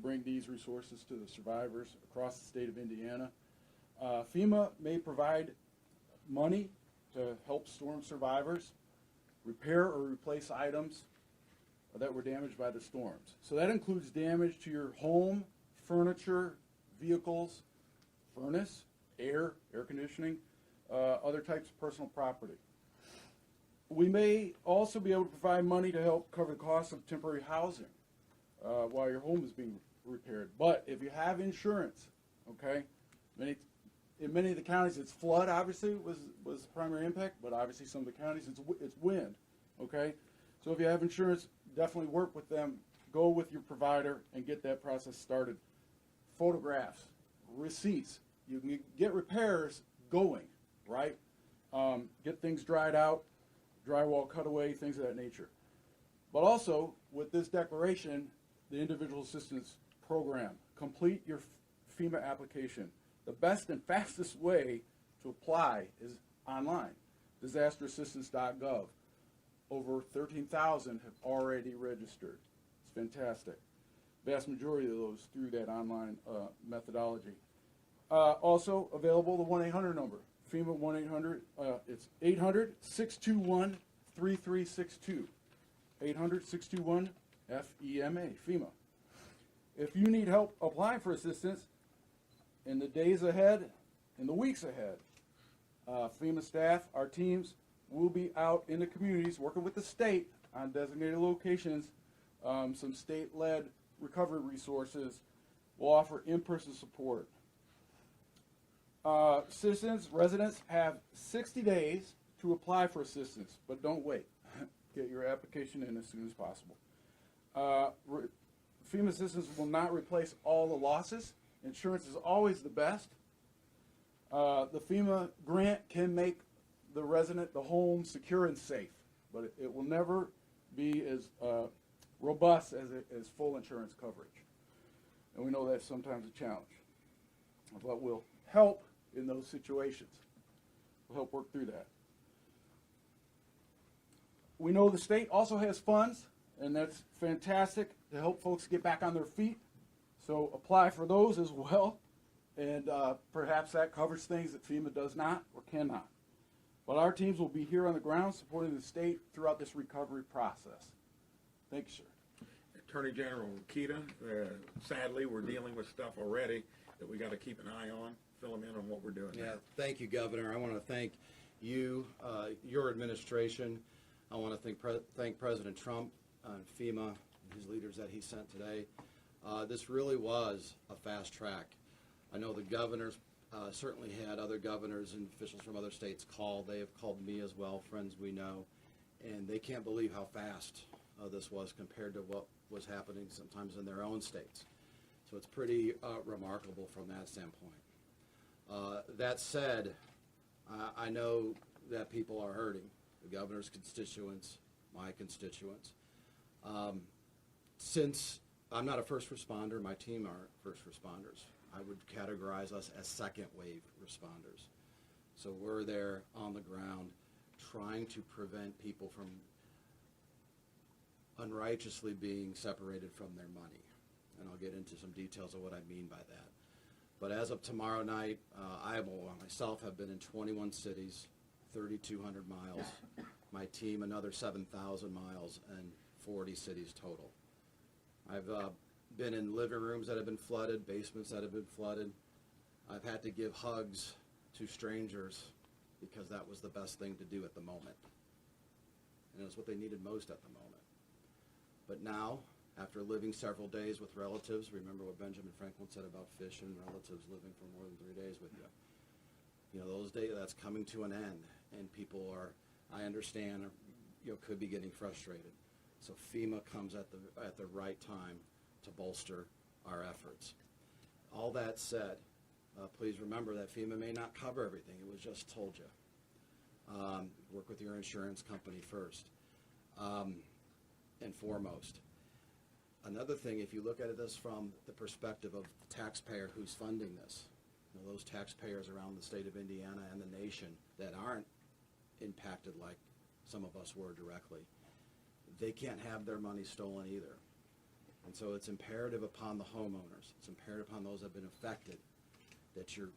bring these resources to the survivors across the state of Indiana. FEMA may provide money to help storm survivors repair or replace items that were damaged by the storms. So that includes damage to your home, furniture, vehicles, furnace, air conditioning, other types of personal property. We may also be able to provide money to help cover the cost of temporary housing while your home is being repaired. But if you have insurance, okay, in many of the counties it's flood, obviously, was the primary impact, but obviously some of the counties it's wind, okay? So if you have insurance, definitely work with them, go with your provider, and get that process started. Photographs, receipts, you can get repairs going, right? Get things dried out, drywall cutaway, things of that nature. But also, with this declaration, the Individual Assistance Program, complete your FEMA application. The best and fastest way to apply is online, disasterassistance.gov. Over 13,000 have already registered. It's fantastic. Vast majority of those through that online methodology. Also available, the 1-800 number. FEMA 1-800, it's 800-621-3362. 800-621-FEMA, FEMA. If you need help applying for assistance in the days ahead, in the weeks ahead, FEMA staff, our teams, will be out in the communities working with the state on designated locations, some state-led recovery resources. We'll offer in-person support. Citizens, residents have 60 days to apply for assistance, but don't wait. Get your application in as soon as possible. FEMA assistance will not replace all the losses. Insurance is always the best. The FEMA grant can make the resident, the home, secure and safe, but it will never be as robust as full insurance coverage. And we know that's sometimes a challenge. But we'll help in those situations. We'll help work through that. We know the state also has funds, and that's fantastic to help folks get back on their feet. So apply for those as well, and perhaps that covers things that FEMA does not or cannot. But our teams will be here on the ground supporting the state throughout this recovery process. Thank you, sir. Attorney General Kita, sadly, we're dealing with stuff already that we got to keep an eye on. Fill them in on what we're doing. Yeah, thank you, Governor. I want to thank you, your administration. I want to thank President Trump and FEMA and his leaders that he sent today. This really was a fast track. I know the governors certainly had other governors and officials from other states call. They have called me as well, friends we know, and they can't believe how fast this was compared to what was happening sometimes in their own states. So it's pretty remarkable from that standpoint. That said, I know that people are hurting, the governor's constituents, my constituents. Since I'm not a first responder, my team aren't first responders. I would categorize us as second wave responders. So we're there on the ground trying to prevent people from unrighteously being separated from their money. And I'll get into some details of what I mean by that. But as of tomorrow night, I myself have been in 21 cities, 3,200 miles. My team, another 7,000 miles and 40 cities total. I've been in living rooms that have been flooded, basements that have been flooded. I've had to give hugs to strangers because that was the best thing to do at the moment. And it was what they needed most at the moment. But now, after living several days with relatives, remember what Benjamin Franklin said about fish and relatives living for more than 3 days with you. You know, those days, that's coming to an end, and people are, I understand, could be getting frustrated. So FEMA comes at the right time to bolster our efforts. All that said, please remember that FEMA may not cover everything. It was just told you. Work with your insurance company first and foremost. Another thing, if you look at this from the perspective of the taxpayer who's funding this, those taxpayers around the state of Indiana and the nation that aren't impacted like some of us were directly, they can't have their money stolen either. And so it's imperative upon the homeowners, it's imperative upon those that have been affected, that you're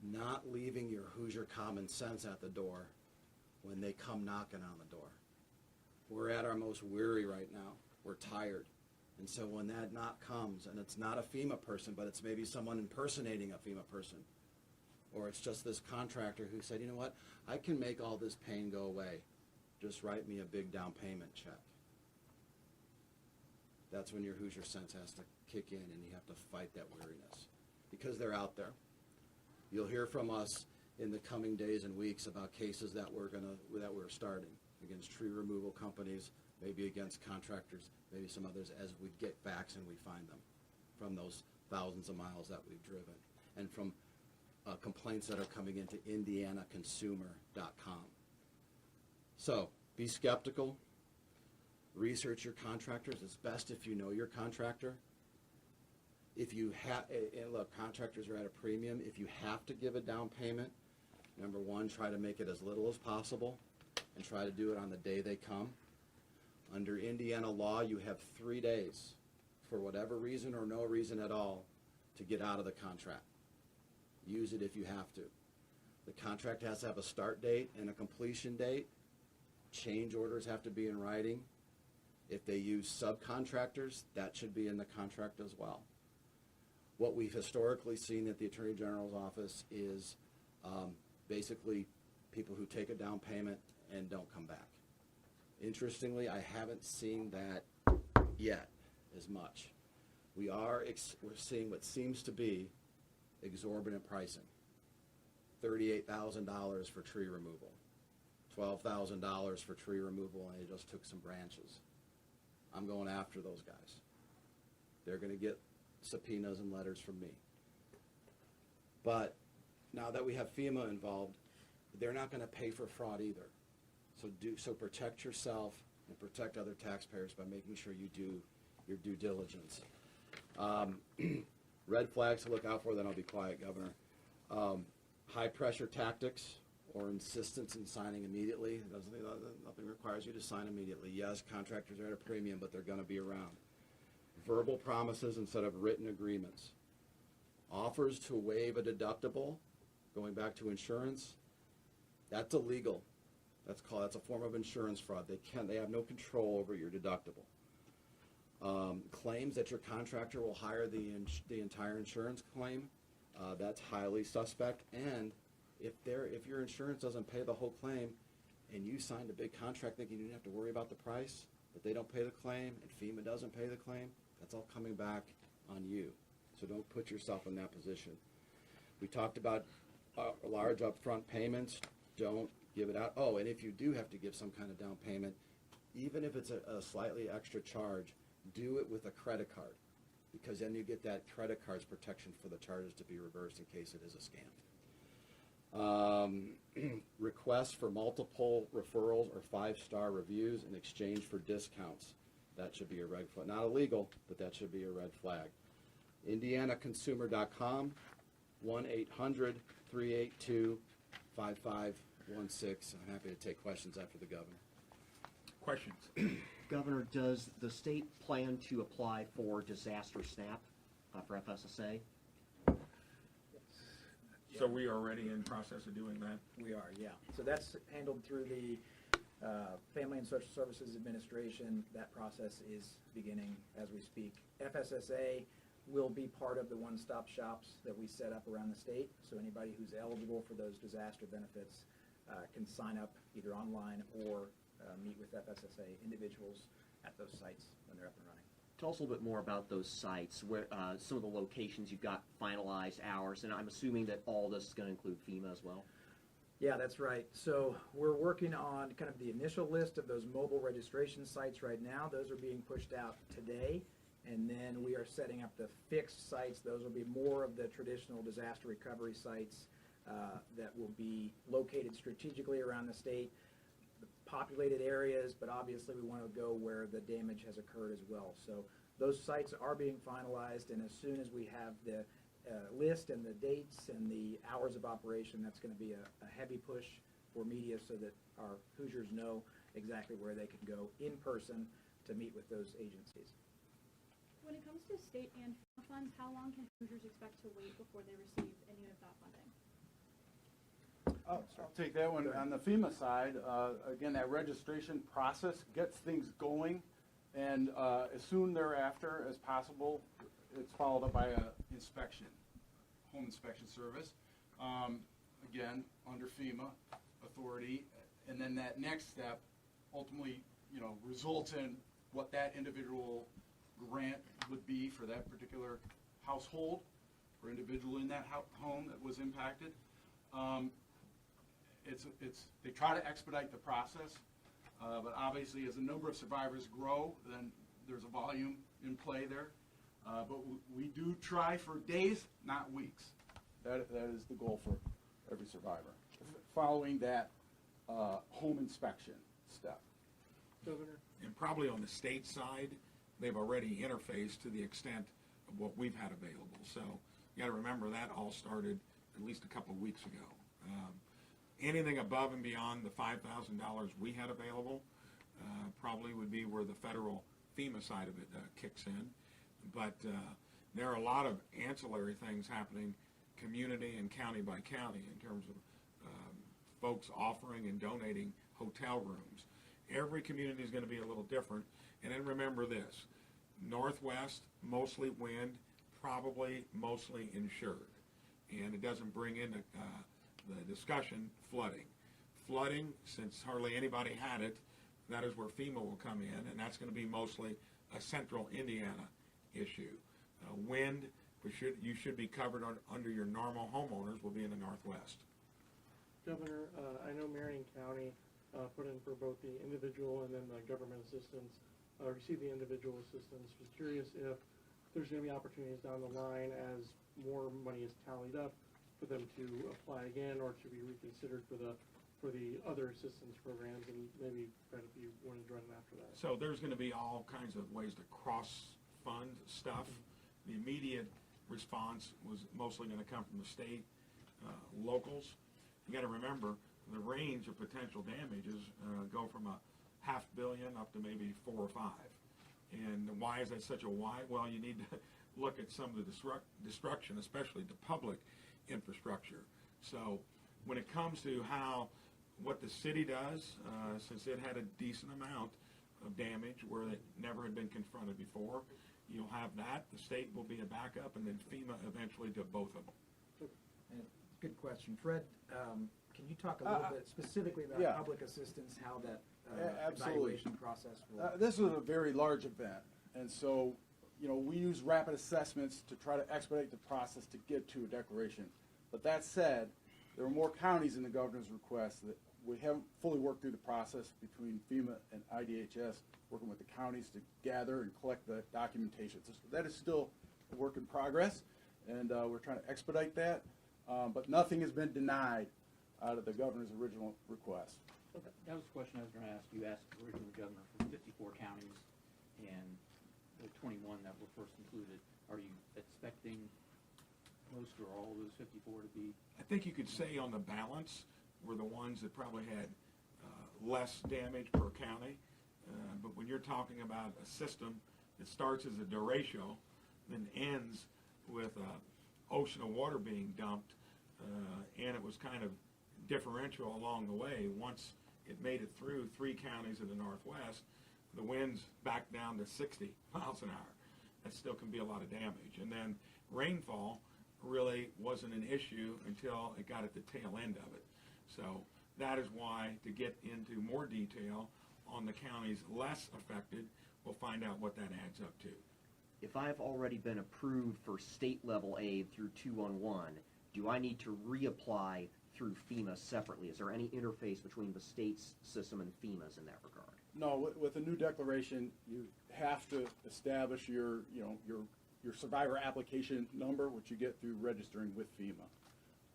not leaving your Hoosier common sense at the door when they come knocking on the door. We're at our most weary right now. We're tired. And so when that knock comes, and it's not a FEMA person, but it's maybe someone impersonating a FEMA person, or it's just this contractor who said, you know what, I can make all this pain go away. Just write me a big down payment check. That's when your Hoosier sense has to kick in, and you have to fight that weariness, because they're out there. You'll hear from us in the coming days and weeks about cases that we're starting against tree removal companies, maybe against contractors, maybe some others, as we get facts and we find them from those thousands of miles that we've driven, and from complaints that are coming into IndianaConsumer.com. So be skeptical. Research your contractors. It's best if you know your contractor. If you have, and look, contractors are at a premium. If you have to give a down payment, number one, try to make it as little as possible, and try to do it on the day they come. Under Indiana law, you have 3 days, for whatever reason or no reason at all, to get out of the contract. Use it if you have to. The contract has to have a start date and a completion date. Change orders have to be in writing. If they use subcontractors, that should be in the contract as well. What we've historically seen at the Attorney General's office is basically people who take a down payment and don't come back. Interestingly, I haven't seen that yet as much. We're seeing what seems to be exorbitant pricing. $38,000 for tree removal, $12,000 for tree removal, and they just took some branches. I'm going after those guys. They're going to get subpoenas and letters from me. But now that we have FEMA involved, they're not going to pay for fraud either. So protect yourself and protect other taxpayers by making sure you do your due diligence. Red flags to look out for, then I'll be quiet, Governor. High pressure tactics or insistence in signing immediately. Nothing requires you to sign immediately. Yes, contractors are at a premium, but they're going to be around. Verbal promises instead of written agreements. Offers to waive a deductible, going back to insurance, that's illegal. That's a form of insurance fraud. They have no control over your deductible. Claims that your contractor will hire the entire insurance claim, that's highly suspect. And if your insurance doesn't pay the whole claim, and you signed a big contract thinking you didn't have to worry about the price, but they don't pay the claim, and FEMA doesn't pay the claim, that's all coming back on you. So don't put yourself in that position. We talked about large upfront payments. Don't give it out. Oh, and if you do have to give some kind of down payment, even if it's a slightly extra charge, do it with a credit card, because then you get that credit card's protection for the charges to be reversed in case it is a scam. Requests for multiple referrals or 5-star reviews in exchange for discounts. That should be a red flag. Not illegal, but that should be a red flag. IndianaConsumer.com, 1-800-382-5516. I'm happy to take questions after the governor. Questions? Governor, does the state plan to apply for disaster SNAP for FSSA? So we are already in process of doing that? We are, yeah. So that's handled through the Family and Social Services Administration. That process is beginning as we speak. FSSA will be part of the one-stop shops that we set up around the state. So anybody who's eligible for those disaster benefits can sign up either online or meet with FSSA individuals at those sites when they're up and running. Tell us a little bit more about those sites, where some of the locations you've got finalized hours, and I'm assuming that all this is going to include FEMA as well. Yeah, that's right. So we're working on kind of the initial list of those mobile registration sites right now. Those are being pushed out today. And then we are setting up the fixed sites. Those will be more of the traditional disaster recovery sites that will be located strategically around the state, the populated areas, but obviously we want to go where the damage has occurred as well. So those sites are being finalized, and as soon as we have the list and the dates and the hours of operation, that's going to be a heavy push for media so that our Hoosiers know exactly where they can go in person to meet with those agencies. When it comes to state and FEMA funds, how long can Hoosiers expect to wait before they receive any of that funding? I'll take that one. On the FEMA side, again, that registration process gets things going, and as soon thereafter as possible, it's followed up by a inspection, home inspection service. Again, under FEMA authority, and then that next step ultimately, results in what that individual grant would be for that particular household or individual in that home that was impacted. They try to expedite the process, but obviously as the number of survivors grow, then there's a volume in play there. But we do try for days, not weeks. That is the goal for every survivor, following that home inspection step. Governor? And probably on the state side, they've already interfaced to the extent of what we've had available. So you got to remember that all started at least a couple of weeks ago. Anything above and beyond the $5,000 we had available probably would be where the federal FEMA side of it kicks in. But there are a lot of ancillary things happening community and county by county in terms of folks offering and donating hotel rooms. Every community is going to be a little different. And then remember this, Northwest, mostly wind, probably mostly insured. And it doesn't bring in the discussion flooding. Flooding, since hardly anybody had it, that is where FEMA will come in, and that's going to be mostly a central Indiana issue. Wind, you should be covered under your normal homeowners, will be in the Northwest. Governor, I know Marion County put in for both the individual and then the government assistance, received the individual assistance. Was curious if there's going to be opportunities down the line as more money is tallied up for them to apply again or to be reconsidered for the other assistance programs, and maybe Fred, if you wanted to run after that. So there's going to be all kinds of ways to cross-fund stuff. The immediate response was mostly going to come from the state, locals. You got to remember the range of potential damages go from $500 million up to maybe 4 or 5. And why is that such a why? Well, you need to look at some of the destruction, especially to public infrastructure. So when it comes to what the city does, since it had a decent amount of damage where it never had been confronted before, you'll have that. The state will be a backup, and then FEMA eventually to both of them. Good question. Fred, can you talk a little bit specifically about yeah. public assistance, how that Absolutely. evaluation process will... This is a very large event, and so, we use rapid assessments to try to expedite the process to get to a declaration. But that said, there are more counties in the governor's request that we haven't fully worked through the process between FEMA and IDHS, working with the counties to gather and collect the documentation. So that is still a work in progress, and we're trying to expedite that. But nothing has been denied out of the governor's original request. Okay. That was a question I was going to ask. You asked originally the governor for 54 counties and the 21 that were first included. Are you expecting most or all of those 54 to be? I think you could say on the balance were the ones that probably had less damage per county. But when you're talking about a system that starts as a derecho, then ends with an ocean of water being dumped, and it was kind of differential along the way. Once it made it through 3 counties in the Northwest, the winds back down to 60 miles an hour. That still can be a lot of damage. And then rainfall really wasn't an issue until it got at the tail end of it. So that is why, to get into more detail on the counties less affected, we'll find out what that adds up to. If I've already been approved for state-level aid through 211, do I need to reapply through FEMA separately? Is there any interface between the state's system and FEMA's in that regard? No, with a new declaration, you have to establish your survivor application number, which you get through registering with FEMA.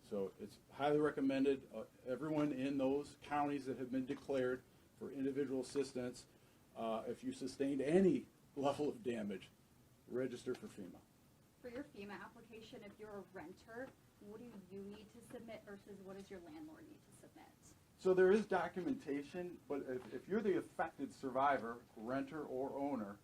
So it's highly recommended. Everyone in those counties that have been declared for individual assistance, if you sustained any level of damage, register for FEMA. For your FEMA application, if you're a renter, what do you need to submit versus what does your landlord need to submit? So there is documentation, but if you're the affected survivor, renter or owner,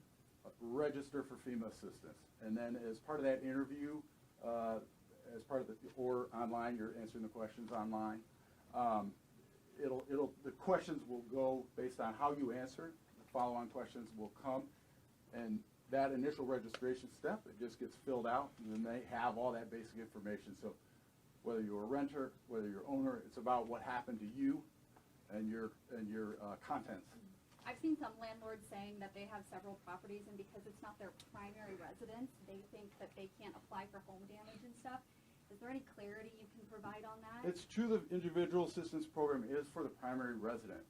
register for FEMA assistance. And then as part of that interview, as part of or online, you're answering the questions online. The questions will go based on how you answer. The follow-on questions will come, and that initial registration step, it just gets filled out, and then they have all that basic information. So whether you're a renter, whether you're owner, it's about what happened to you and your contents. I've seen some landlords saying that they have several properties, and because it's not their primary residence, they think that they can't apply for home damage and stuff. Is there any clarity you can provide on that? It's true, the individual assistance program is for the primary resident.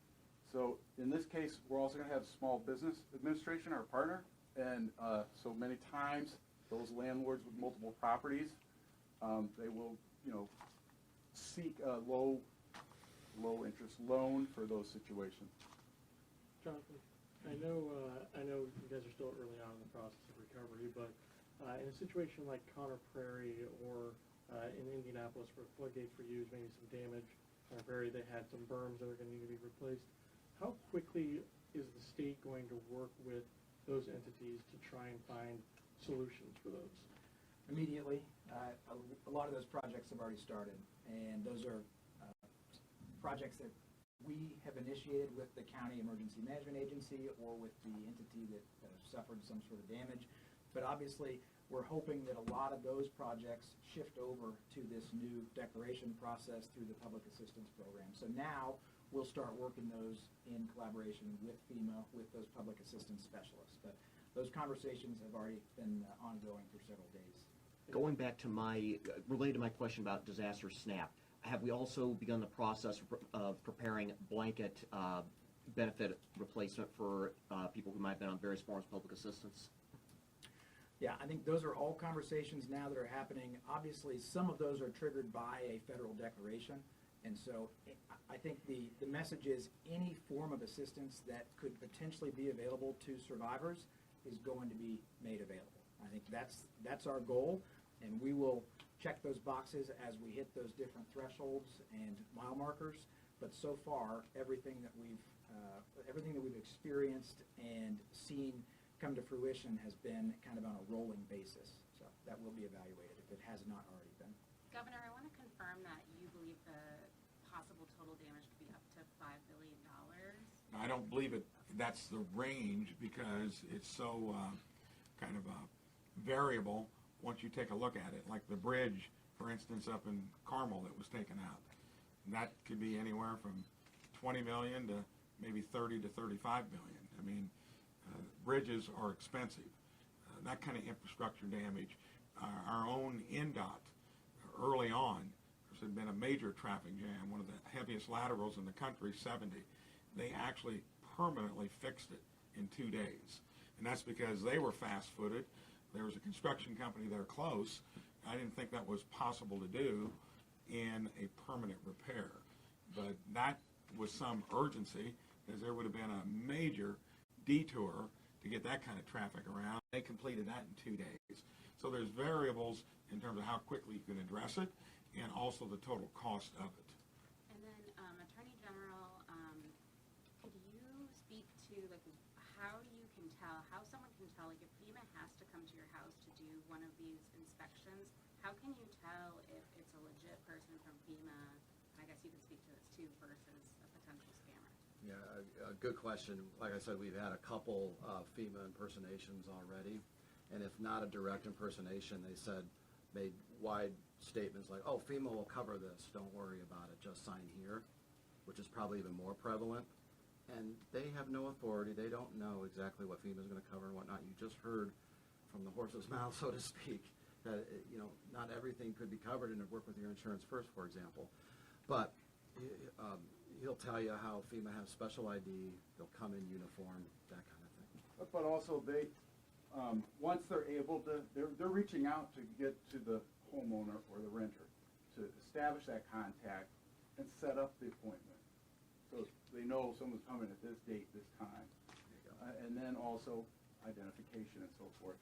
So in this case, we're also going to have Small Business Administration, our partner, and so many times those landlords with multiple properties, they will, seek a low interest loan for those situations. Jonathan, I know you guys are still early on in the process of recovery, but in a situation like Conner Prairie or in Indianapolis where floodgates were used, maybe some damage, Conner Prairie, they had some berms that are going to need to be replaced. How quickly is the state going to work with those entities to try and find solutions for those? Immediately. A lot of those projects have already started, and those are projects that we have initiated with the County Emergency Management Agency or with the entity that suffered some sort of damage. But obviously, we're hoping that a lot of those projects shift over to this new declaration process through the Public Assistance Program. So now, we'll start working those in collaboration with FEMA, with those public assistance specialists. But those conversations have already been ongoing for several days. Going back to related to my question about disaster SNAP, have we also begun the process of preparing blanket benefit replacement for people who might have been on various forms of public assistance? Yeah, I think those are all conversations now that are happening. Obviously, some of those are triggered by a federal declaration. And so I think the message is any form of assistance that could potentially be available to survivors is going to be made available. I think that's our goal, and we will check those boxes as we hit those different thresholds and mile markers. But so far, everything that we've experienced and seen come to fruition has been kind of on a rolling basis. So that will be evaluated if it has not already been. Governor, I want to confirm that you believe the possible total damage could be up to $5 billion. I don't believe that's the range because it's so kind of variable once you take a look at it. Like the bridge, for instance, up in Carmel that was taken out. That could be anywhere from 20 million to maybe 30 to 35 million. I mean, bridges are expensive. That kind of infrastructure damage. Our own NDOT, early on, there had been a major traffic jam, one of the heaviest laterals in the country, 70. They actually permanently fixed it in 2 days. And that's because they were fast-footed. There was a construction company there close. I didn't think that was possible to do in a permanent repair. But that was some urgency, because there would have been a major detour to get that kind of traffic around. They completed that in 2 days. So there's variables in terms of how quickly you can address it and also the total cost of it. And then, Attorney General, could you speak to how someone can tell, if FEMA has to come to your house to do one of these inspections, how can you tell if it's a legit person from FEMA, I guess you can speak to this too, versus a potential scammer? Yeah, a good question. Like I said, we've had a couple FEMA impersonations already, and if not a direct impersonation, they made wide statements like, oh, FEMA will cover this, don't worry about it, just sign here, which is probably even more prevalent. And they have no authority. They don't know exactly what FEMA is going to cover and whatnot. You just heard from the horse's mouth, so to speak, that not everything could be covered, and work with your insurance first, for example. But he'll tell you how FEMA has special ID. They'll come in uniform, that kind of thing. But also they, once they're able to, they're reaching out to get to the homeowner or the renter to establish that contact and set up the appointment. So they know someone's coming at this date, this time. And then also identification and so forth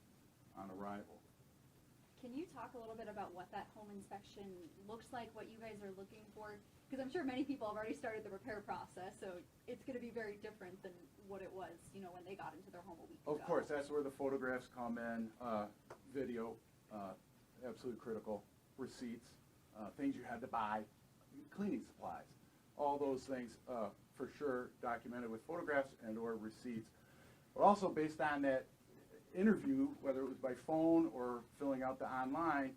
on arrival. Can you talk a little bit about what that home inspection looks like, what you guys are looking for? Because I'm sure many people have already started the repair process, so it's going to be very different than what it was, you know, when they got into their home a week ago. Of course, that's where the photographs come in, video, absolutely critical, receipts, things you had to buy, cleaning supplies, all those things for sure documented with photographs and or receipts. But also based on that interview, whether it was by phone or filling out the online,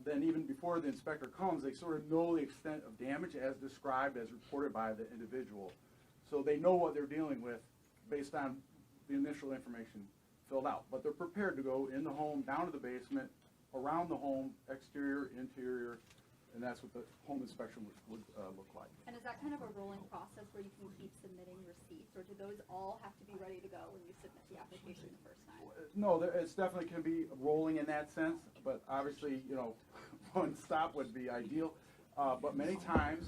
then even before the inspector comes, they sort of know the extent of damage as described, as reported by the individual. So they know what they're dealing with based on the initial information filled out. But they're prepared to go in the home, down to the basement, around the home, exterior, interior, and that's what the home inspection would look like. And is that kind of a rolling process where you can keep submitting receipts, or do those all have to be ready to go when you submit the application the first time? No, it's definitely can be rolling in that sense, but obviously, you know, one stop would be ideal. But many times,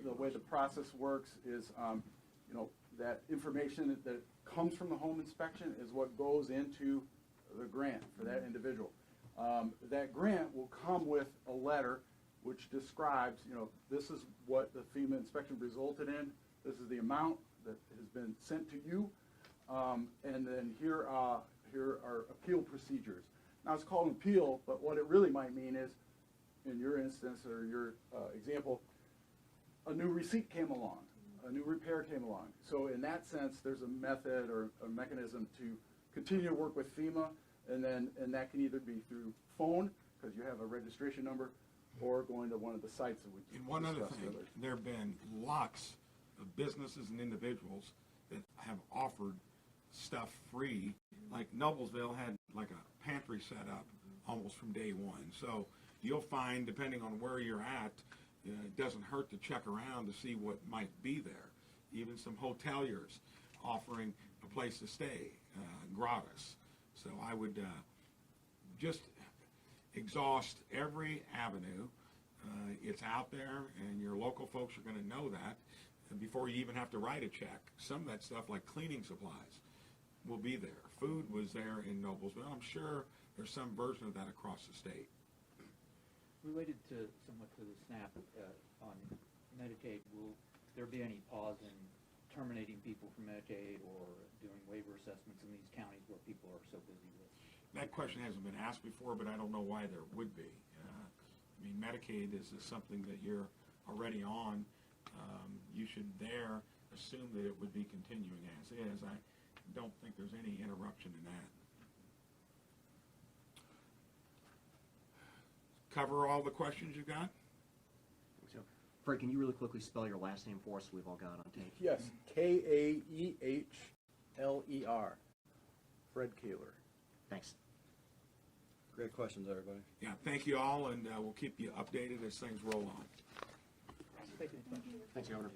the way the process works is, you know, that information that comes from the home inspection is what goes into the grant for that individual. That grant will come with a letter which describes, you know, this is what the FEMA inspection resulted in, this is the amount that has been sent to you, and then here are appeal procedures. Now, it's called an appeal, but what it really might mean is, in your instance or your example, a new receipt came along, a new repair came along. So in that sense, there's a method or a mechanism to continue to work with FEMA, and that can either be through phone, because you have a registration number, or going to one of the sites that we And one other discussed thing, earlier. there have been lots of businesses and individuals that have offered stuff free. Like Noblesville had like a pantry set up almost from day one. So you'll find, depending on where you're at, it doesn't hurt to check around to see what might be there. Even some hoteliers offering a place to stay, gratis. So I would just exhaust every avenue. It's out there, and your local folks are going to know that before you even have to write a check. Some of that stuff, like cleaning supplies, will be there. Food was there in Noblesville. I'm sure there's some version of that across the state. Related to somewhat to the SNAP on Medicaid, will there be any pause in terminating people from Medicaid or doing waiver assessments in these counties where people are so busy with? That question hasn't been asked before, but I don't know why there would be. I mean, Medicaid is something that you're already on. You should there assume that it would be continuing as is. I don't think there's any interruption in that. Cover all the questions you got? So, Fred, can you really quickly spell your last name for us so we've all got it on tape? Yes, Kaehler, Fred Kaehler. Thanks. Great questions, everybody. Yeah, thank you all, and we'll keep you updated as things roll on. Thanks, Governor.